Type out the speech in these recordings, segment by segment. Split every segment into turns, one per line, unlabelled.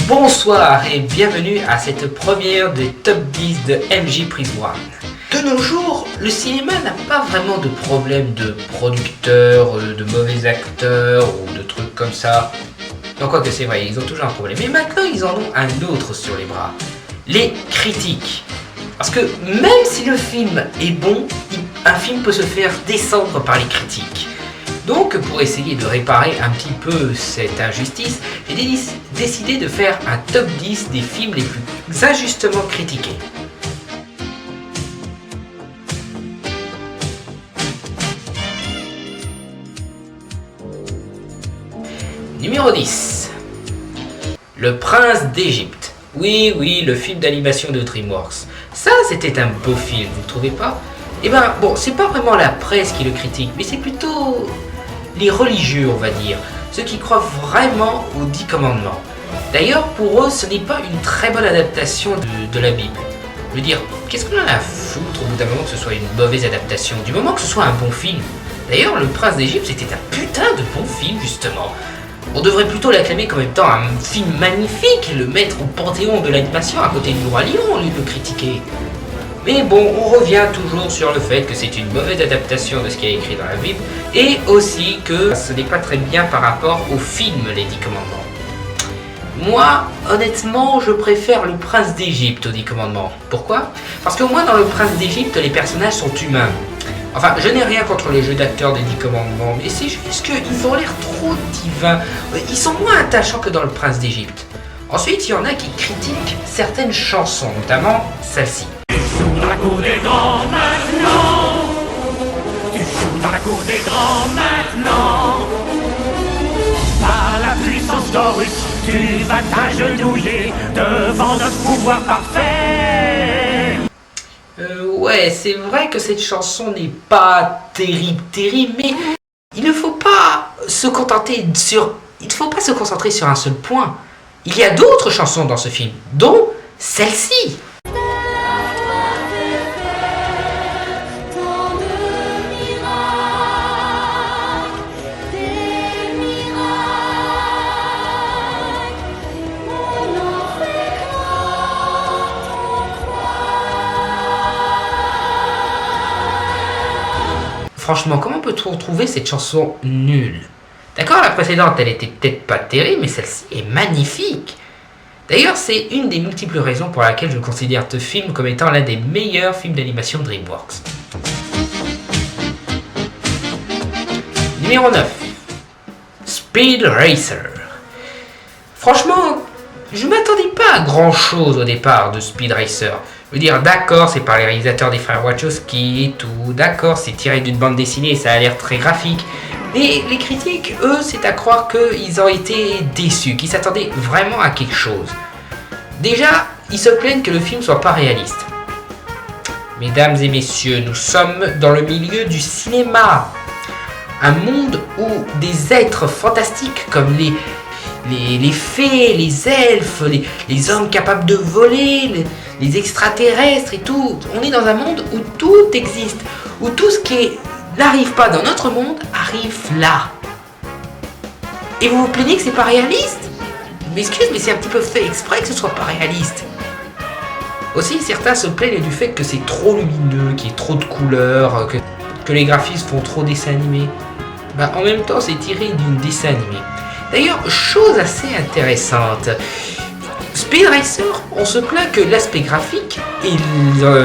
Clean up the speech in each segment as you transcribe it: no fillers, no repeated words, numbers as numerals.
Bonsoir et bienvenue à cette première des top 10 de MJ Prise One. De nos jours, le cinéma n'a pas vraiment de problème de producteurs, de mauvais acteurs ou de trucs comme ça. Donc quoi que c'est vrai, ils ont toujours un problème. Mais maintenant, ils en ont un autre sur les bras. Les critiques. Parce que même si le film est bon, un film peut se faire descendre par les critiques. Donc pour essayer de réparer un petit peu cette injustice, j'ai décidé de faire un top 10 des films les plus injustement critiqués. Numéro 10. Le Prince d'Égypte. Oui, le film d'animation de DreamWorks. Ça, c'était un beau film, vous ne trouvez pas? Eh ben, bon, c'est pas vraiment la presse qui le critique, mais c'est plutôt les religieux, on va dire, ceux qui croient vraiment aux 10 commandements. D'ailleurs, pour eux, ce n'est pas une très bonne adaptation de la Bible. Je veux dire, qu'est-ce qu'on en a à foutre au bout d'un moment que ce soit une mauvaise adaptation, du moment que ce soit un bon film? D'ailleurs, Le Prince d'Égypte, c'était un putain de bon film, justement. On devrait plutôt l'acclamer comme étant un film magnifique, le mettre au panthéon de l'animation à côté du Roi Lion, au lieu de le critiquer. Mais bon, on revient toujours sur le fait que c'est une mauvaise adaptation de ce qui est écrit dans la Bible, et aussi que ce n'est pas très bien par rapport au film Les 10 Commandements. Moi, honnêtement, je préfère Le Prince d'Égypte aux 10 Commandements. Pourquoi? Parce qu'au moins dans Le Prince d'Égypte, les personnages sont humains. Enfin, je n'ai rien contre les jeux d'acteurs des 10 Commandements, mais c'est juste qu'ils ont l'air trop divins. Ils sont moins attachants que dans Le Prince d'Égypte. Ensuite, il y en a qui critiquent certaines chansons, notamment celle-ci.
Tu joues dans la cour des grands maintenant. Tu joues dans la cour des grands maintenant. Par la puissance d'Horus, tu vas t'agenouiller devant notre pouvoir parfait.
Ouais, c'est vrai que cette chanson n'est pas terrible, mais il ne faut pas se concentrer sur un seul point. Il y a d'autres chansons dans ce film, dont celle-ci. Franchement, comment peut-on trouver cette chanson nulle? D'accord, la précédente, elle était peut-être pas terrible, mais celle-ci est magnifique. D'ailleurs, c'est une des multiples raisons pour laquelle je considère ce film comme étant l'un des meilleurs films d'animation DreamWorks. Numéro 9. Speed Racer. Franchement, je m'attendais pas à grand chose au départ de Speed Racer. Je veux dire, d'accord, c'est par les réalisateurs des frères Wachowski et tout, d'accord, c'est tiré d'une bande dessinée et ça a l'air très graphique. Mais les critiques, eux, c'est à croire qu'ils ont été déçus, qu'ils s'attendaient vraiment à quelque chose. Déjà, ils se plaignent que le film soit pas réaliste. Mesdames et messieurs, nous sommes dans le milieu du cinéma. Un monde où des êtres fantastiques comme les fées, les elfes, les hommes capables de voler, les extraterrestres et tout. On est dans un monde où tout existe, où tout ce qui n'arrive pas dans notre monde arrive là. Et vous vous plaignez que c'est pas réaliste? Je m'excuse, mais c'est un petit peu fait exprès que ce soit pas réaliste. Aussi, certains se plaignent du fait que c'est trop lumineux, qu'il y ait trop de couleurs, que les graphismes font trop dessin animé. Bah, en même temps, c'est tiré d'une dessin animé. D'ailleurs, chose assez intéressante, Speed Racer, on se plaint que l'aspect graphique et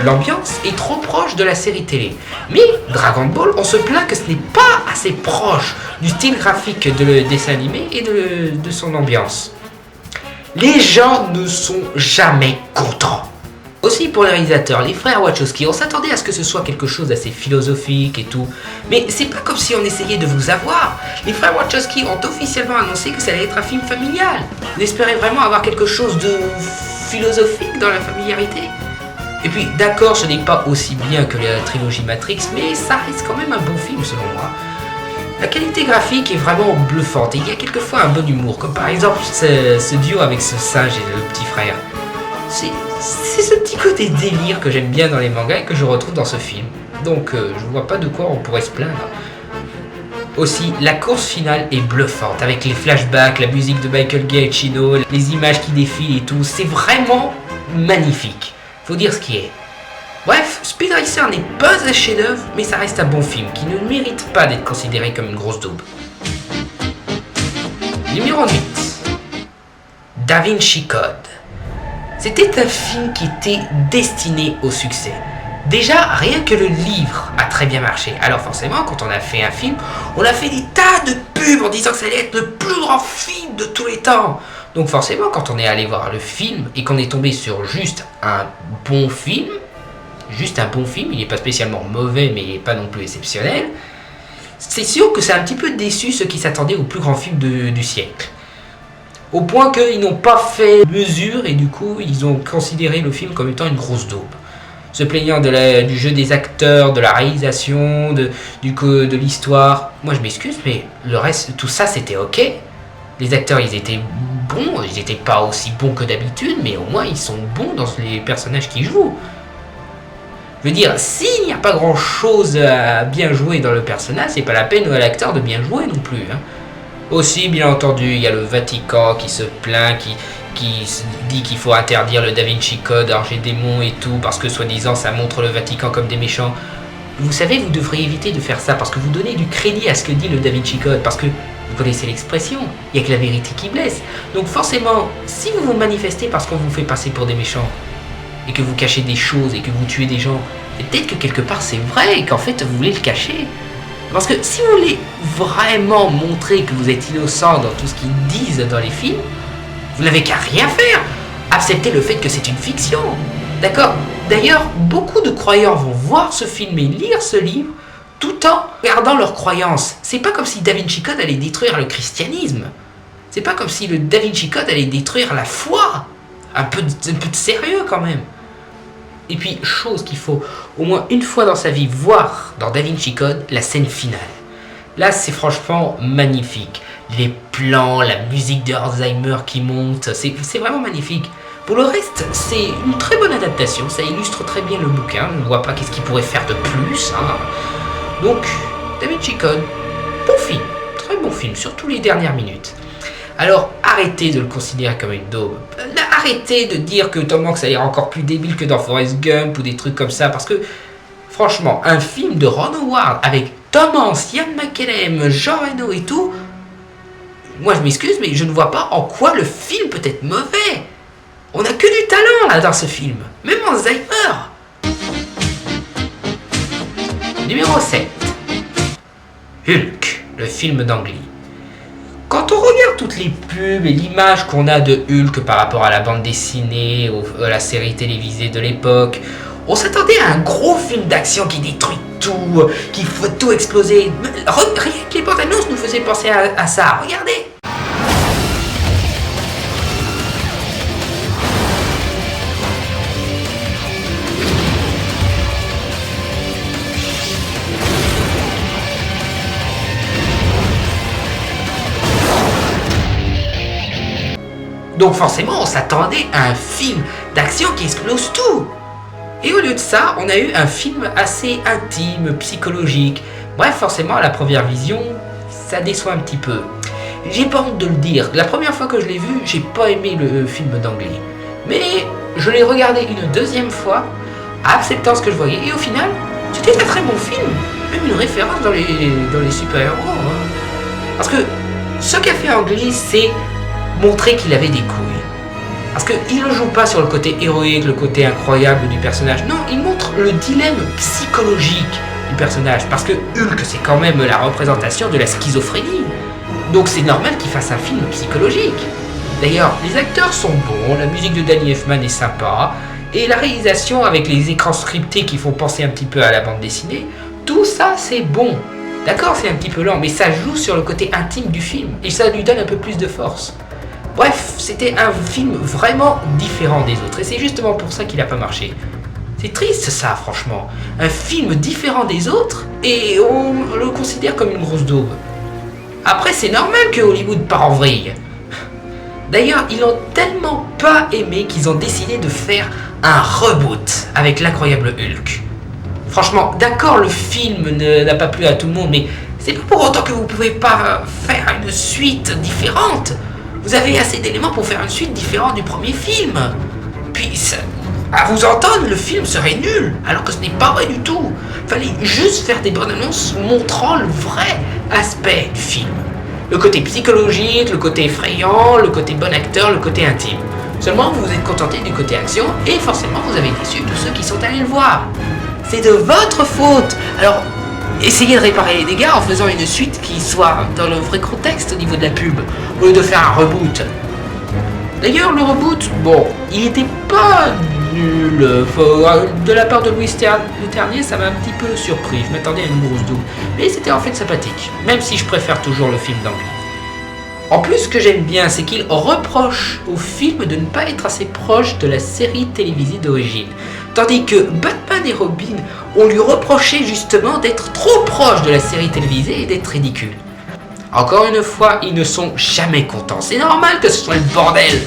l'ambiance est trop proche de la série télé. Mais Dragon Ball, on se plaint que ce n'est pas assez proche du style graphique de le dessin animé et de son ambiance. Les gens ne sont jamais contents. Aussi pour les réalisateurs, les frères Wachowski, on s'attendait à ce que ce soit quelque chose d'assez philosophique et tout. Mais c'est pas comme si on essayait de vous avoir. Les frères Wachowski ont officiellement annoncé que ça allait être un film familial. Vous espérez vraiment avoir quelque chose de philosophique dans la familiarité? Et puis d'accord, ce n'est pas aussi bien que la trilogie Matrix, mais ça reste quand même un bon film selon moi. La qualité graphique est vraiment bluffante et il y a quelquefois un bon humour, comme par exemple ce duo avec ce singe et le petit frère. C'est ce petit côté délire que j'aime bien dans les mangas et que je retrouve dans ce film. Donc je vois pas de quoi on pourrait se plaindre. Aussi, la course finale est bluffante, avec les flashbacks, la musique de Michael Giacchino, les images qui défilent et tout. C'est vraiment magnifique. Faut dire ce qui est. Bref, Speed Racer n'est pas un chef-d'œuvre, mais ça reste un bon film qui ne mérite pas d'être considéré comme une grosse daube. Numéro 8. Da Vinci Code. C'était un film qui était destiné au succès. Déjà, rien que le livre a très bien marché. Alors forcément, quand on a fait un film, on a fait des tas de pubs en disant que ça allait être le plus grand film de tous les temps. Donc forcément, quand on est allé voir le film et qu'on est tombé sur juste un bon film, il n'est pas spécialement mauvais, mais il n'est pas non plus exceptionnel, c'est sûr que c'est un petit peu déçu ceux qui s'attendaient au plus grand film du siècle. Au point qu'ils n'ont pas fait mesure et du coup, ils ont considéré le film comme étant une grosse daube. Se plaignant du jeu des acteurs, de la réalisation, de l'histoire. Moi je m'excuse, mais le reste, tout ça c'était ok. Les acteurs ils étaient bons, ils n'étaient pas aussi bons que d'habitude, mais au moins ils sont bons dans les personnages qu'ils jouent. Je veux dire, s'il n'y a pas grand chose à bien jouer dans le personnage, c'est pas la peine à l'acteur de bien jouer non plus. Aussi, bien entendu, il y a le Vatican qui se plaint, qui se dit qu'il faut interdire le Da Vinci Code, Argédémon et tout, parce que soi-disant ça montre le Vatican comme des méchants. Vous savez, vous devriez éviter de faire ça, parce que vous donnez du crédit à ce que dit le Da Vinci Code, parce que vous connaissez l'expression, il n'y a que la vérité qui blesse. Donc forcément, si vous vous manifestez parce qu'on vous fait passer pour des méchants, et que vous cachez des choses, et que vous tuez des gens, et peut-être que quelque part c'est vrai, et qu'en fait vous voulez le cacher. Parce que si vous voulez vraiment montrer que vous êtes innocent dans tout ce qu'ils disent dans les films, vous n'avez qu'à rien faire. Acceptez le fait que c'est une fiction. D'accord ? D'ailleurs, beaucoup de croyants vont voir ce film et lire ce livre tout en gardant leurs croyances. C'est pas comme si Da Vinci Code allait détruire le christianisme. C'est pas comme si le Da Vinci Code allait détruire la foi. Un peu de sérieux quand même. Et puis, chose qu'il faut au moins une fois dans sa vie voir dans Da Vinci Code, la scène finale. Là, c'est franchement magnifique. Les plans, la musique de Alzheimer qui monte, c'est vraiment magnifique. Pour le reste, c'est une très bonne adaptation, ça illustre très bien le bouquin, on ne voit pas qu'est-ce qu'il pourrait faire de plus. Donc, Da Vinci Code, bon film, très bon film, surtout les dernières minutes. Alors, arrêtez de le considérer comme une daube. Arrêtez de dire que Tom Hanks a l'air encore plus débile que dans Forrest Gump ou des trucs comme ça, parce que, franchement, un film de Ron Howard avec Tom Hanks, Ian McKellen, Jean Reno et tout, moi je m'excuse, mais je ne vois pas en quoi le film peut être mauvais. On n'a que du talent là dans ce film, même Alzheimer. Numéro 7. Hulk, le film d'Ang Lee. Quand on regarde toutes les pubs et l'image qu'on a de Hulk par rapport à la bande dessinée, à la série télévisée de l'époque, on s'attendait à un gros film d'action qui détruit tout, qui fait tout exploser. Rien que les bandes annonces nous faisaient penser à ça, regardez. Donc forcément, on s'attendait à un film d'action qui explose tout. Et au lieu de ça, on a eu un film assez intime, psychologique. Bref, forcément, à la première vision, ça déçoit un petit peu. J'ai pas honte de le dire. La première fois que je l'ai vu, j'ai pas aimé le film d'Ang Lee. Mais je l'ai regardé une deuxième fois, acceptant ce que je voyais. Et au final, c'était un très bon film. Même une référence dans les super-héros. Parce que ce qu'a fait Ang Lee, c'est montrer qu'il avait des couilles. Parce qu'il ne joue pas sur le côté héroïque, le côté incroyable du personnage. Non, il montre le dilemme psychologique du personnage. Parce que Hulk, c'est quand même la représentation de la schizophrénie. Donc c'est normal qu'il fasse un film psychologique. D'ailleurs, les acteurs sont bons, la musique de Danny Elfman est sympa, et la réalisation avec les écrans scriptés qui font penser un petit peu à la bande dessinée, tout ça c'est bon. D'accord, c'est un petit peu lent, mais ça joue sur le côté intime du film, et ça lui donne un peu plus de force. Bref, c'était un film vraiment différent des autres, et c'est justement pour ça qu'il n'a pas marché. C'est triste ça, franchement. Un film différent des autres, et on le considère comme une grosse daube. Après, c'est normal que Hollywood part en vrille. D'ailleurs, ils l'ont tellement pas aimé qu'ils ont décidé de faire un reboot avec l'incroyable Hulk. Franchement, d'accord, le film n'a pas plu à tout le monde, mais C'est pas pour autant que vous pouvez pas faire une suite différente. Vous avez assez d'éléments pour faire une suite différente du premier film. Puis, à vous entendre, le film serait nul, alors que ce n'est pas vrai du tout. Fallait juste faire des bonnes annonces montrant le vrai aspect du film. Le côté psychologique, le côté effrayant, le côté bon acteur, le côté intime. Seulement, vous vous êtes contenté du côté action et forcément, vous avez déçu tous ceux qui sont allés le voir. C'est de votre faute. Alors, essayez de réparer les dégâts en faisant une suite qui soit dans le vrai contexte au niveau de la pub, au lieu de faire un reboot. D'ailleurs, le reboot, bon, il était pas nul. De la part de Louis Le Ternier, ça m'a un petit peu surpris. Je m'attendais à une grosse double. Mais c'était en fait sympathique, même si je préfère toujours le film d'anglais. En plus, ce que j'aime bien, c'est qu'il reproche au film de ne pas être assez proche de la série télévisée d'origine. Tandis que Batman et Robin, on lui reprochait justement d'être trop proche de la série télévisée et d'être ridicule. Encore une fois, ils ne sont jamais contents. C'est normal que ce soit le bordel.